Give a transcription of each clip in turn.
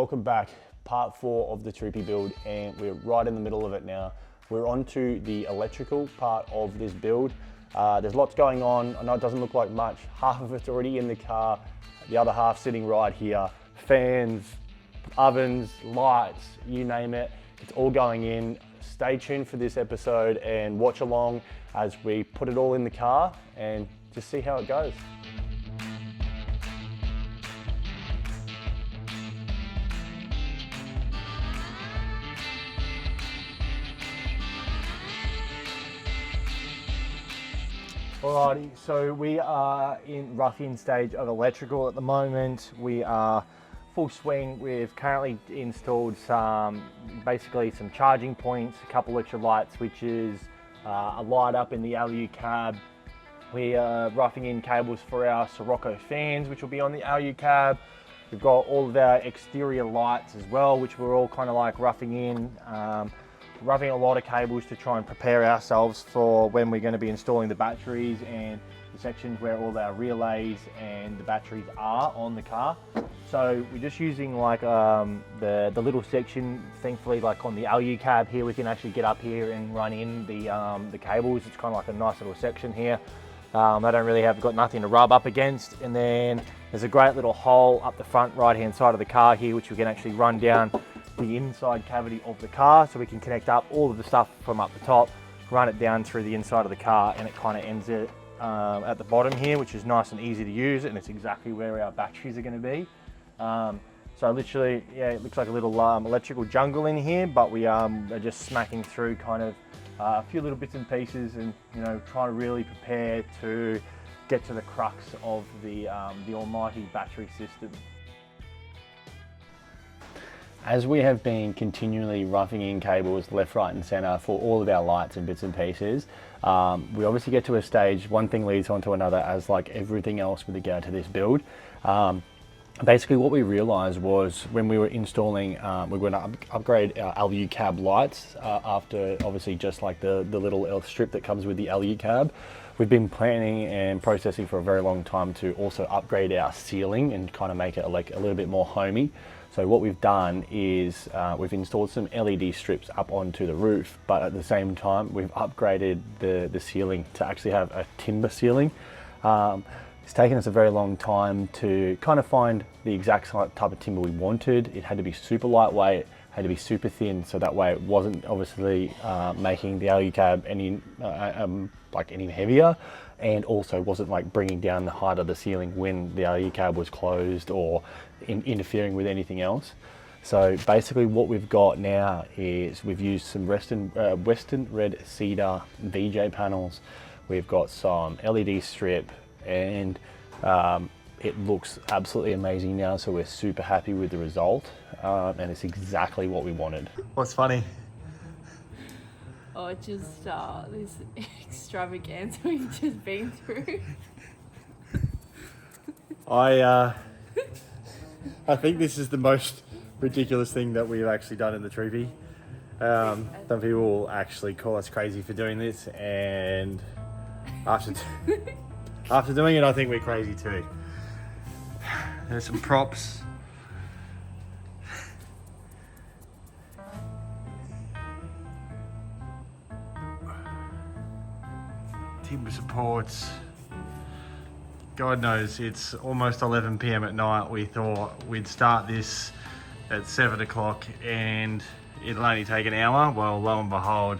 welcome back. Part 4 of the Troopy build, and we're right in the middle of it now. We're on to the electrical part of this build. There's lots going on. I know it doesn't look like much. Half of it's already in the car, the other half sitting right here. Fans, ovens, lights, you name it. It's all going in. Stay tuned for this episode and watch along as we put it all in the car and just see how it goes. Alrighty, so we are in rough-in stage of electrical at the moment. We are full swing. We've currently installed basically some charging points, a couple extra light switches, a light up in the LU cab. We are roughing in cables for our Sirocco fans, which will be on the LU cab. We've got all of our exterior lights as well, which we're all kind of like roughing in. Roughing a lot of cables to try and prepare ourselves for when we're going to be installing the batteries and the sections where all our relays and the batteries are on the car. So we're just using like the little section. Thankfully, like on the LU cab here, we can actually get up here and run in the cables. It's kind of like a nice little section here. I don't really got nothing to rub up against. And then there's a great little hole up the front right hand side of the car here, which we can actually run down the inside cavity of the car, so we can connect up all of the stuff from up the top, run it down through the inside of the car, and it kind of ends it at the bottom here, which is nice and easy to use, and it's exactly where our batteries are going to be. So literally, yeah, it looks like a little electrical jungle in here, but we are just smacking through kind of a few little bits and pieces, and trying to really prepare to get to the crux of the almighty battery system. As we have been continually roughing in cables left, right and center for all of our lights and bits and pieces, we obviously get to a stage, one thing leads on to another, as like everything else with regard to this build. Basically what we realized was when we were installing, we were going to upgrade our LU cab lights after obviously just like the little strip that comes with the LU cab. We've been planning and processing for a very long time to also upgrade our ceiling and kind of make it like a little bit more homey. So what we've done is we've installed some LED strips up onto the roof, but at the same time we've upgraded the ceiling to actually have a timber ceiling. It's taken us a very long time to kind of find the exact type of timber we wanted. It had to be super lightweight, had to be super thin, so that way it wasn't obviously making the LU cab any heavier, and also wasn't like bringing down the height of the ceiling when the LU cab was closed or interfering with anything else. So basically what we've got now is we've used some Western red cedar VJ panels. We've got some LED strip, and it looks absolutely amazing now, so we're super happy with the result, and it's exactly what we wanted. What's funny? Oh, just this extravaganza we've just been through. I think this is the most ridiculous thing that we've actually done in the Troopy. Some people will actually call us crazy for doing this, and after doing it, I think we're crazy too. There's some props. Timber supports. God knows, it's almost 11 p.m. at night. We thought we'd start this at 7 o'clock and it'll only take an hour. Well, lo and behold,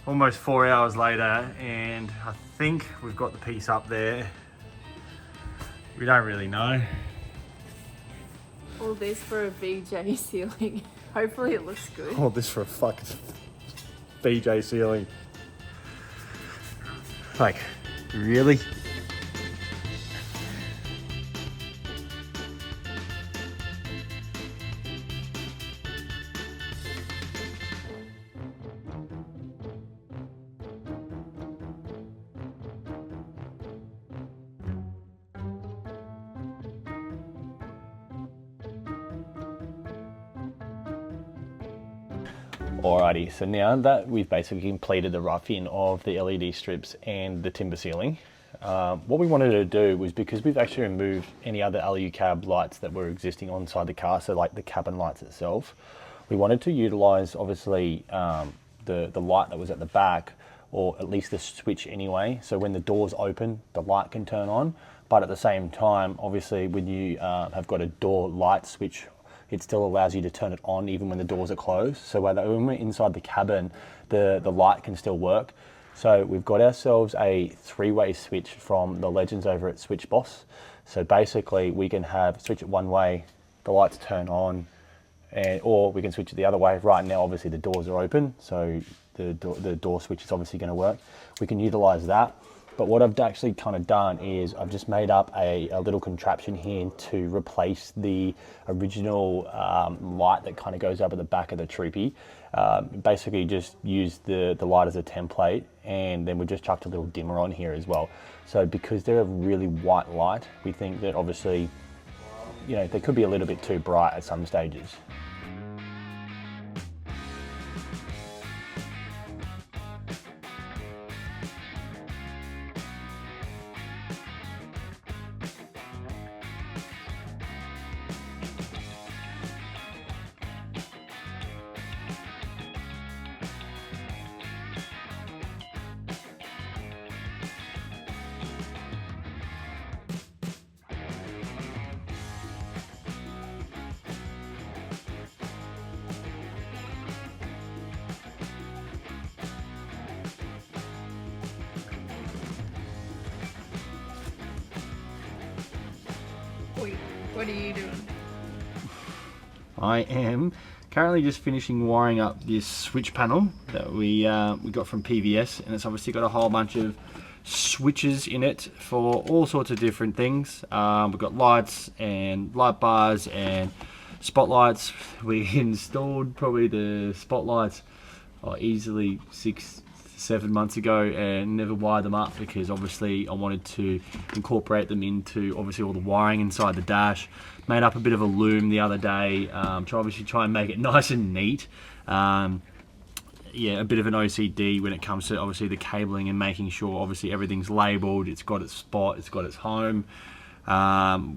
almost 4 hours later, and I think we've got the piece up there. We don't really know. All this for a VJ ceiling. Hopefully it looks good. All this for a fucking VJ ceiling. Like, really? Alrighty, so now that we've basically completed the rough-in of the LED strips and the timber ceiling, what we wanted to do was, because we've actually removed any other LU cab lights that were existing inside the car, so like the cabin lights itself, we wanted to utilize obviously the light that was at the back, or at least the switch anyway, so when the doors open the light can turn on. But at the same time, obviously when you have got a door light switch, it still allows you to turn it on even when the doors are closed. So when we're inside the cabin, the light can still work. So we've got ourselves a 3-way switch from the legends over at Switch Boss. So basically we can switch it one way, the lights turn on, or we can switch it the other way. Right now, obviously the doors are open, so the door switch is obviously going to work. We can utilize that. But what I've actually kind of done is I've just made up a little contraption here to replace the original light that kind of goes up at the back of the Troopy. Basically just used the light as a template, and then we just chucked a little dimmer on here as well. So because they're a really white light, we think that obviously, you know, they could be a little bit too bright at some stages. Wait, what are you doing? I am currently just finishing wiring up this switch panel that we got from PVS, and it's obviously got a whole bunch of switches in it for all sorts of different things. We've got lights and light bars and spotlights. We installed probably the spotlights easily 6-7 months ago and never wired them up, because obviously I wanted to incorporate them into obviously all the wiring inside the dash. Made up a bit of a loom the other day to obviously try and make it nice and neat. Yeah, a bit of an OCD when it comes to obviously the cabling and making sure obviously everything's labelled, it's got its spot, it's got its home.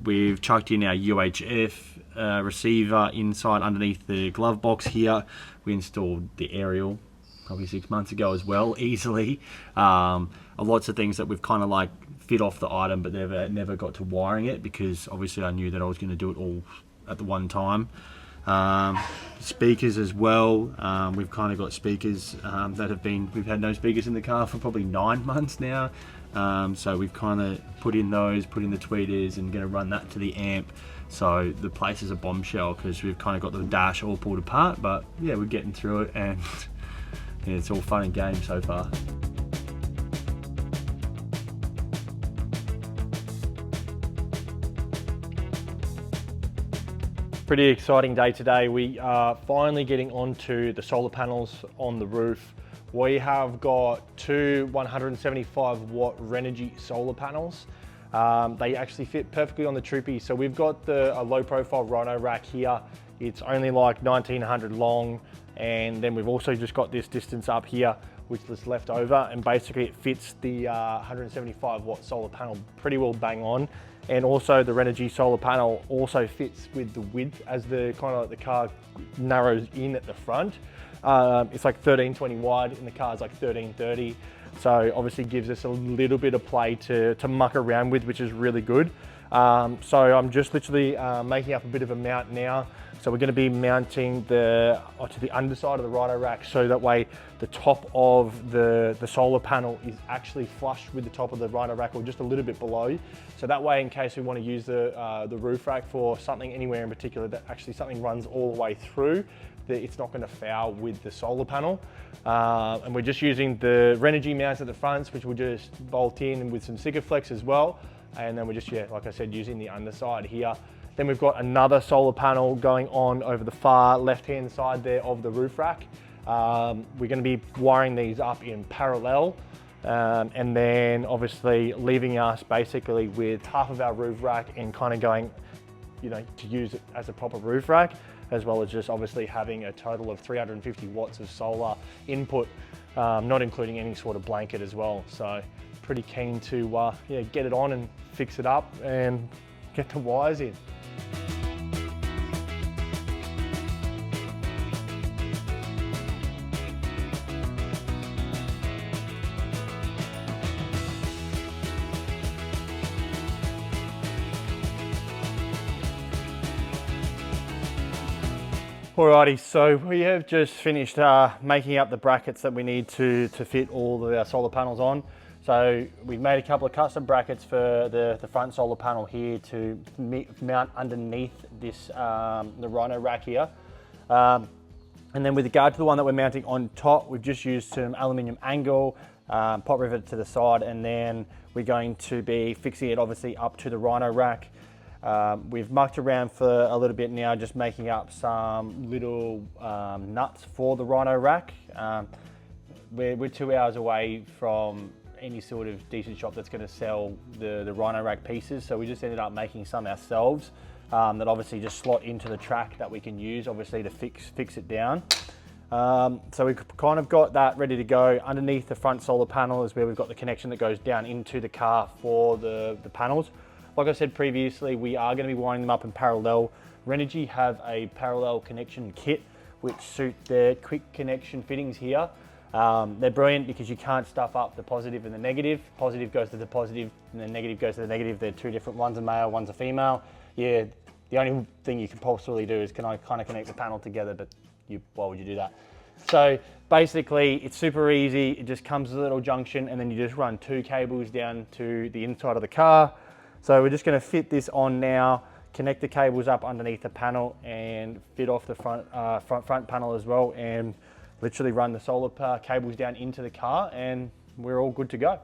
We've chucked in our UHF receiver inside underneath the glove box here. We installed the aerial probably 6 months ago as well, easily. Lots of things that we've kind of like fit off the item, but never got to wiring it, because obviously I knew that I was going to do it all at the one time. Speakers as well. We've kind of got speakers we've had no speakers in the car for probably 9 months now. So we've kind of put in the tweeters and going to run that to the amp. So the place is a bombshell, because we've kind of got the dash all pulled apart, but yeah, we're getting through it, and yeah, it's all fun and games so far. Pretty exciting day today. We are finally getting onto the solar panels on the roof. We have got two 175 watt Renogy solar panels. They actually fit perfectly on the Troopy. So we've got a low profile Rhino rack here. It's only like 1900 long. And then we've also just got this distance up here, which is left over. And basically it fits the 175 watt solar panel pretty well bang on. And also the Renogy solar panel also fits with the width as the kind of like the car narrows in at the front. It's like 1320 wide and the car's like 1330. So obviously gives us a little bit of play to muck around with, which is really good. So I'm just literally making up a bit of a mount now. So we're going to be mounting to the underside of the Rhino rack, so that way the top of the solar panel is actually flush with the top of the Rhino rack, or just a little bit below. So that way, in case we want to use the roof rack for something anywhere in particular, that actually something runs all the way through, that it's not going to foul with the solar panel. And we're just using the Renogy mounts at the fronts, which we'll just bolt in with some Sikaflex as well. And then we're just, yeah, like I said, using the underside here. Then we've got another solar panel going on over the far left-hand side there of the roof rack. We're going to be wiring these up in parallel, and then obviously leaving us basically with half of our roof rack and kind of going, you know, to use it as a proper roof rack, as well as just obviously having a total of 350 watts of solar input, not including any sort of blanket as well. So pretty keen to yeah, get it on and fix it up and get the wires in. Alrighty, so we have just finished making up the brackets that we need to fit all the solar panels on. So we've made a couple of custom brackets for the front solar panel here to mount underneath this the Rhino rack here. And then with regard to the one that we're mounting on top, we've just used some aluminium angle, pop rivet to the side, and then we're going to be fixing it obviously up to the Rhino rack. We've mucked around for a little bit now, just making up some little nuts for the Rhino rack. We're 2 hours away from any sort of decent shop that's going to sell the Rhino rack pieces, so we just ended up making some ourselves that obviously just slot into the track that we can use obviously to fix it down. So we've kind of got that ready to go. Underneath the front solar panel is where we've got the connection that goes down into the car for the panels. Like I said previously, we are going to be winding them up in parallel. Renogy have a parallel connection kit which suit their quick connection fittings here. They're brilliant because you can't stuff up the positive and the negative. Positive goes to the positive and the negative goes to the negative. They're two different, one's a male, one's a female. Yeah, the only thing you can possibly do is kind of connect the panel together, but why would you do that? So basically it's super easy. It just comes with a little junction and then you just run 2 cables down to the inside of the car. So we're just going to fit this on now, connect the cables up underneath the panel and fit off the front panel as well, and literally run the solar cables down into the car and we're all good to go.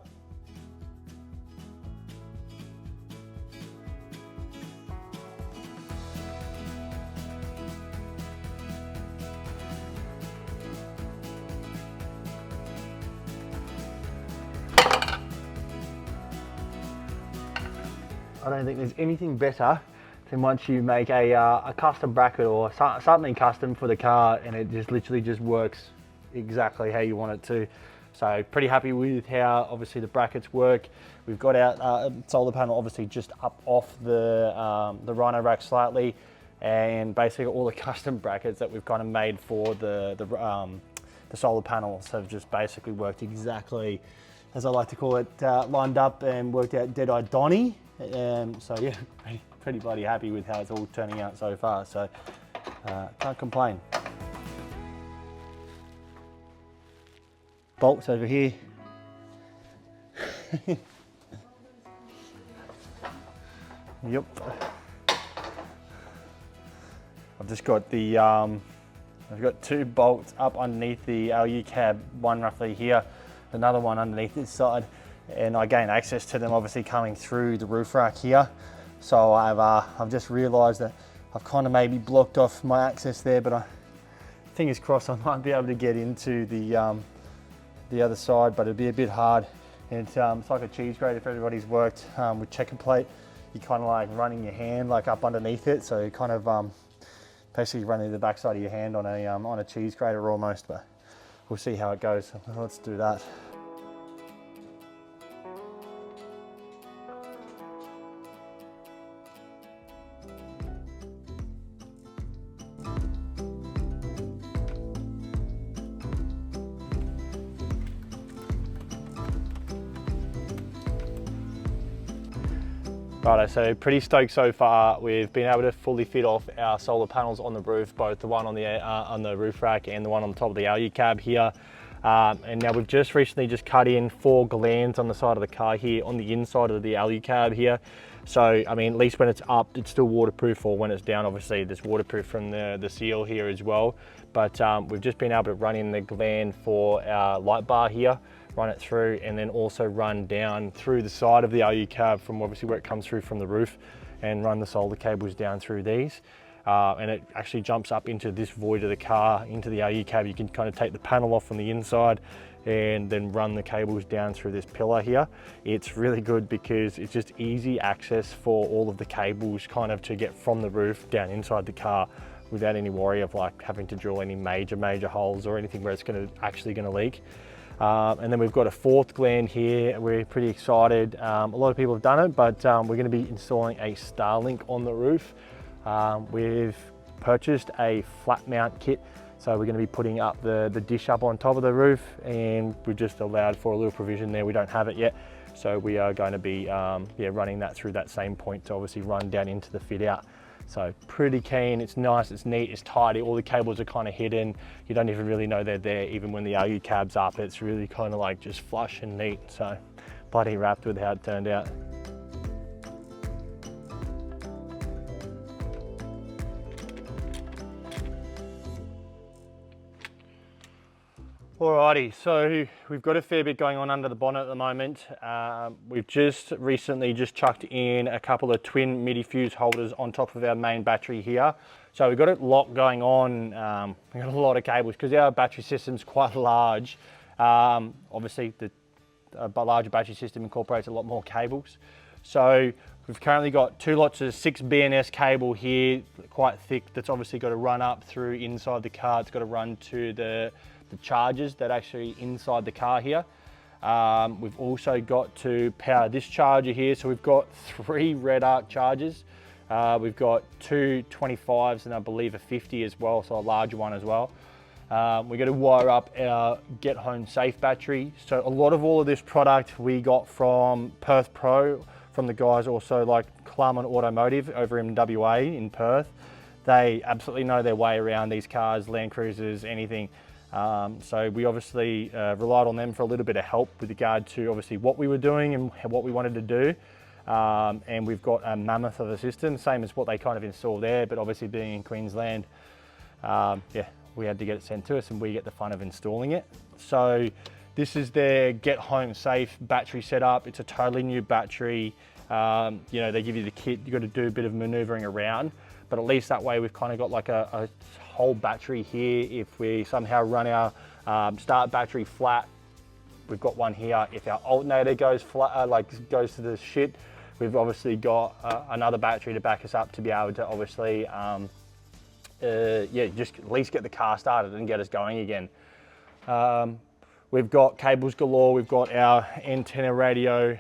I don't think there's anything better than once you make a custom bracket or something custom for the car and it just literally just works exactly how you want it to. So pretty happy with how obviously the brackets work. We've got our solar panel obviously just up off the Rhino rack slightly, and basically all the custom brackets that we've kind of made for the solar panels have just basically worked exactly, as I like to call it, lined up and worked out dead-eyed Donny. So yeah, pretty bloody happy with how it's all turning out so far, so can't complain. Bolts over here. Yep. I've just got the I've got 2 bolts up underneath the LU cab, one roughly here, another one underneath this side, and I gain access to them obviously coming through the roof rack here. So I've just realised that I've kind of maybe blocked off my access there, but fingers crossed I might be able to get into the other side, but it'll be a bit hard. And it's like a cheese grate. If everybody's worked with checker plate, you kind of like running your hand like up underneath it, so you kind of basically running the backside of your hand on a cheese grater almost. But we'll see how it goes. Let's do that. Righto, so pretty stoked so far. We've been able to fully fit off our solar panels on the roof, both the one on the roof rack and the one on the top of the LU cab here. And now we've just recently cut in 4 glands on the side of the car here, on the inside of the LU cab here. So, I mean, at least when it's up, it's still waterproof, or when it's down, obviously there's waterproof from the seal here as well. But we've just been able to run in the gland for our light bar here, run it through, and then also run down through the side of the LU cab from obviously where it comes through from the roof, and run the solar cables down through these. And it actually jumps up into this void of the car, into the LU cab. You can kind of take the panel off from the inside and then run the cables down through this pillar here. It's really good because it's just easy access for all of the cables kind of to get from the roof down inside the car without any worry of like having to drill any major holes or anything where it's actually going to leak. And then we've got a fourth gland here. We're pretty excited. A lot of people have done it, but we're going to be installing a Starlink on the roof. We've purchased a flat mount kit, so we're going to be putting up the dish up on top of the roof, and we've just allowed for a little provision there. We don't have it yet, so we are going to be running that through that same point to obviously run down into the fit out. So pretty keen. It's nice, it's neat, it's tidy. All the cables are kind of hidden. You don't even really know they're there, even when the RU cab's up. It's really kind of like just flush and neat. So bloody wrapped with how it turned out. Alrighty, so we've got a fair bit going on under the bonnet at the moment. We've just recently chucked in a couple of twin MIDI fuse holders on top of our main battery here. So we've got a lot going on. We've got a lot of cables because our battery system's quite large. Obviously, a larger battery system incorporates a lot more cables. So we've currently got 2 lots of 6 BNS cable here, quite thick, that's obviously got to run up through inside the car. It's got to run to the chargers that actually inside the car here. We've also got to power this charger here. So we've got 3 red arc chargers. We've got 2 25s and I believe a 50 as well, so a larger one as well. We're going to wire up our Get Home Safe battery. So a lot of all of this product we got from Perth Pro, from the guys also like Klarman Automotive over in WA in Perth. They absolutely know their way around these cars, Land Cruisers, anything. So we obviously relied on them for a little bit of help with regard to obviously what we were doing and what we wanted to do. And we've got a mammoth of a system, same as what they kind of installed there, but obviously being in Queensland, we had to get it sent to us and we get the fun of installing it. So this is their Get Home Safe battery setup. It's a totally new battery. You know, they give you the kit, you've got to do a bit of maneuvering around, but at least that way we've kind of got like a whole battery here. If we somehow run our start battery flat, we've got one here. If our alternator goes flat, goes to the shit, we've obviously got another battery to back us up to be able to obviously, just at least get the car started and get us going again. We've got cables galore. We've got our antenna radio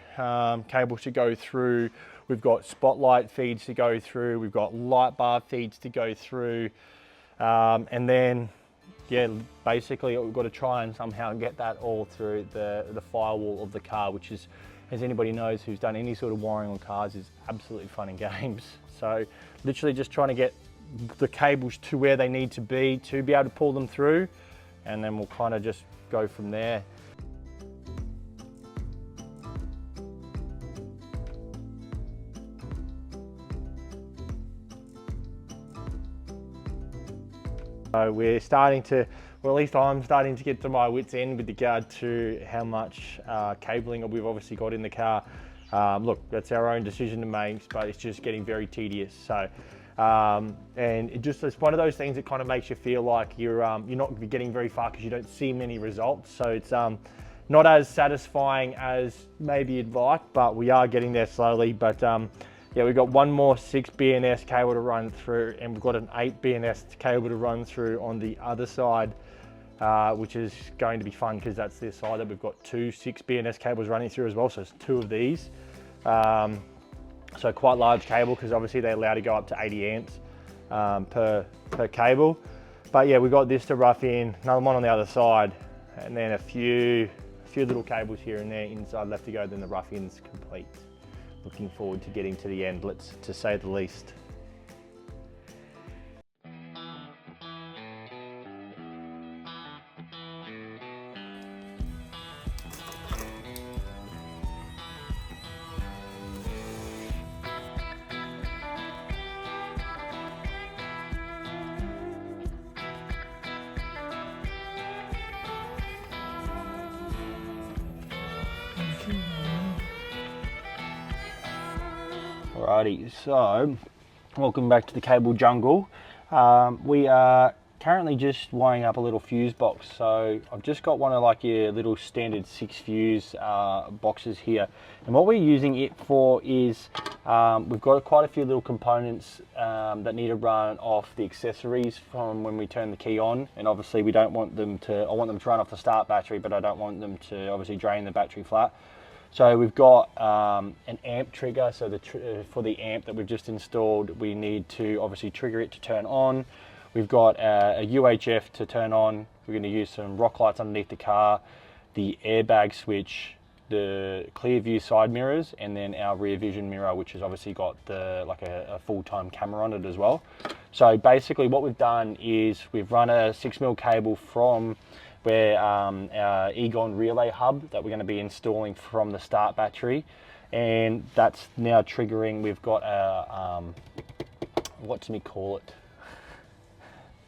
cables to go through. We've got spotlight feeds to go through. We've got light bar feeds to go through. And then, basically we've got to try and somehow get that all through the firewall of the car, which is, as anybody knows who's done any sort of wiring on cars, is absolutely fun and games. So literally just trying to get the cables to where they need to be able to pull them through, and then we'll kind of just go from there. So we're starting to, or at least I'm starting to get to my wit's end with regard to how much cabling we've obviously got in the car. Look, that's our own decision to make, but it's just getting very tedious. So, and it's one of those things that kind of makes you feel like you're not getting very far because you don't see many results. So it's not as satisfying as maybe you'd like, but we are getting there slowly. But we've got one more 6 BNS cable to run through, and we've got an 8 BNS cable to run through on the other side, which is going to be fun because that's the side that we've got 2 6 BNS cables running through as well. So it's 2 of these. So quite large cable because obviously they allow to go up to 80 amps per cable. But yeah, we got this to rough in, another one on the other side, and then a few little cables here and there inside left to go, then the rough in's complete. Looking forward to getting to the end, to say the least. Alrighty, so welcome back to the cable jungle. We are currently just wiring up a little fuse box. So I've just got one of like your little standard 6 fuse boxes here, and what we're using it for is we've got quite a few little components that need to run off the accessories from when we turn the key on, and obviously we don't want them to, I want them to run off the start battery, but I don't want them to obviously drain the battery flat. So we've got an amp trigger, so for the amp that we've just installed, we need to obviously trigger it to turn on. We've got a UHF to turn on. We're going to use some rock lights underneath the car, the airbag switch, the clear view side mirrors, and then our rear vision mirror, which has obviously got like a full-time camera on it as well. So basically what we've done is we've run a 6mm cable from where our Egon relay hub that we're going to be installing from the start battery, and that's now triggering. We've got a what do we call it?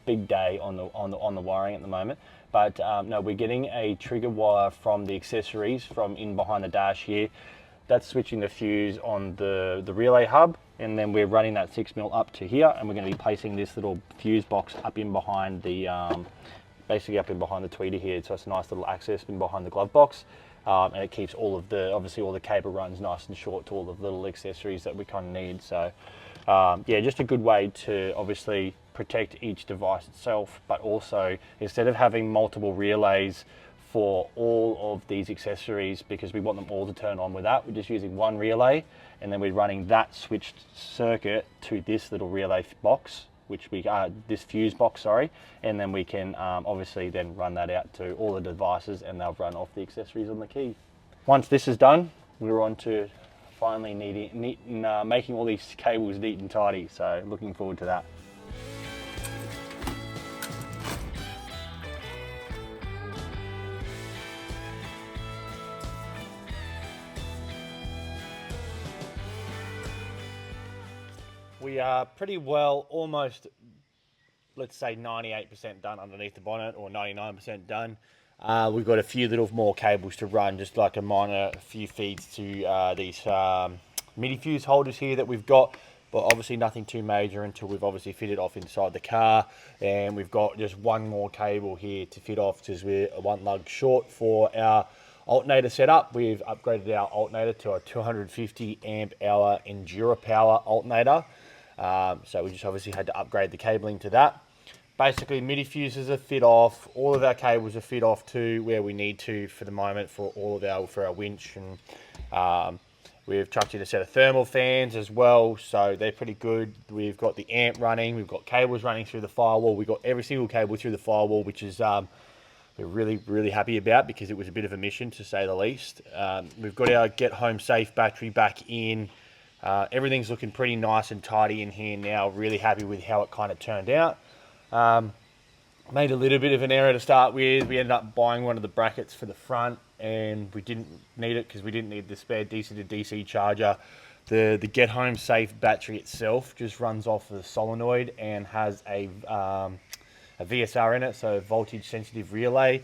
Big day on the wiring at the moment, but no, we're getting a trigger wire from the accessories from in behind the dash here. That's switching the fuse on the relay hub, and then we're running that 6mm up to here, and we're going to be placing this little fuse box up in behind the basically up in behind the tweeter here. So it's a nice little access in behind the glove box, and it keeps all of the obviously all the cable runs nice and short to all of the little accessories that we kind of need. So yeah, just a good way to obviously protect each device itself, but also instead of having multiple relays for all of these accessories, because we want them all to turn on with that, we're just using one relay, and then we're running that switched circuit to this little relay box, which this fuse box, sorry, and then we can obviously then run that out to all the devices, and they'll run off the accessories on the key. Once this is done, we're on to finally making all these cables neat and tidy, so looking forward to that. We are pretty well, almost, let's say 98% done underneath the bonnet, or 99% done. We've got a few little more cables to run, just like a few feeds to these MIDI fuse holders here that we've got, but obviously nothing too major until we've obviously fitted off inside the car. And we've got just one more cable here to fit off, because we're one lug short for our alternator setup. We've upgraded our alternator to a 250 amp hour Endura power alternator. So we just obviously had to upgrade the cabling to that. Basically, MIDI fuses are fit off. All of our cables are fit off to where we need to for the moment for our winch, and we've chucked in a set of thermal fans as well, so they're pretty good. We've got the amp running. We've got cables running through the firewall. We've got every single cable through the firewall, which is we're really happy about, because it was a bit of a mission to say the least. We've got our Get Home Safe battery back in. Everything's looking pretty nice and tidy in here now. Really happy with how it kind of turned out. Made a little bit of an error to start with. We ended up buying one of the brackets for the front, and we didn't need it because we didn't need the spare DC to DC charger. The Get Home Safe battery itself just runs off the solenoid and has a VSR in it, so voltage sensitive relay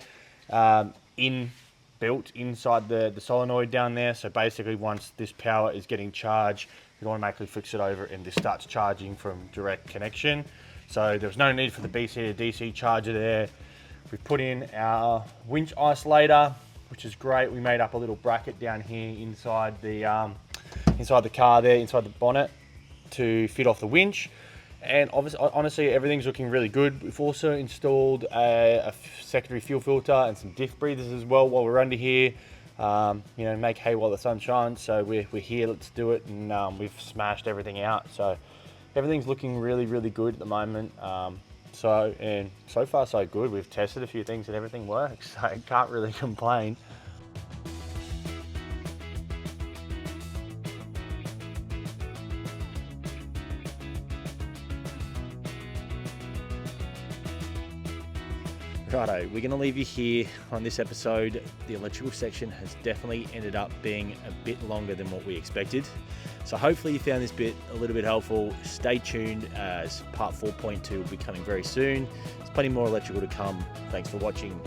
built inside the solenoid down there. So basically, once this power is getting charged, it automatically flicks it over and this starts charging from direct connection. So there's no need for the BC to DC charger there. We've put in our winch isolator, which is great. We made up a little bracket down here inside the car there, inside the bonnet, to fit off the winch. And obviously, honestly, everything's looking really good. We've also installed a secondary fuel filter and some diff breathers as well while we're under here. You know, make hay while the sun shines. So we're here, let's do it. And we've smashed everything out. So everything's looking really good at the moment. So far so good. We've tested a few things and everything works. So I can't really complain. Righto, we're going to leave you here on this episode. The electrical section has definitely ended up being a bit longer than what we expected. So hopefully you found this bit a little bit helpful. Stay tuned, as part 4.2 will be coming very soon. There's plenty more electrical to come. Thanks for watching.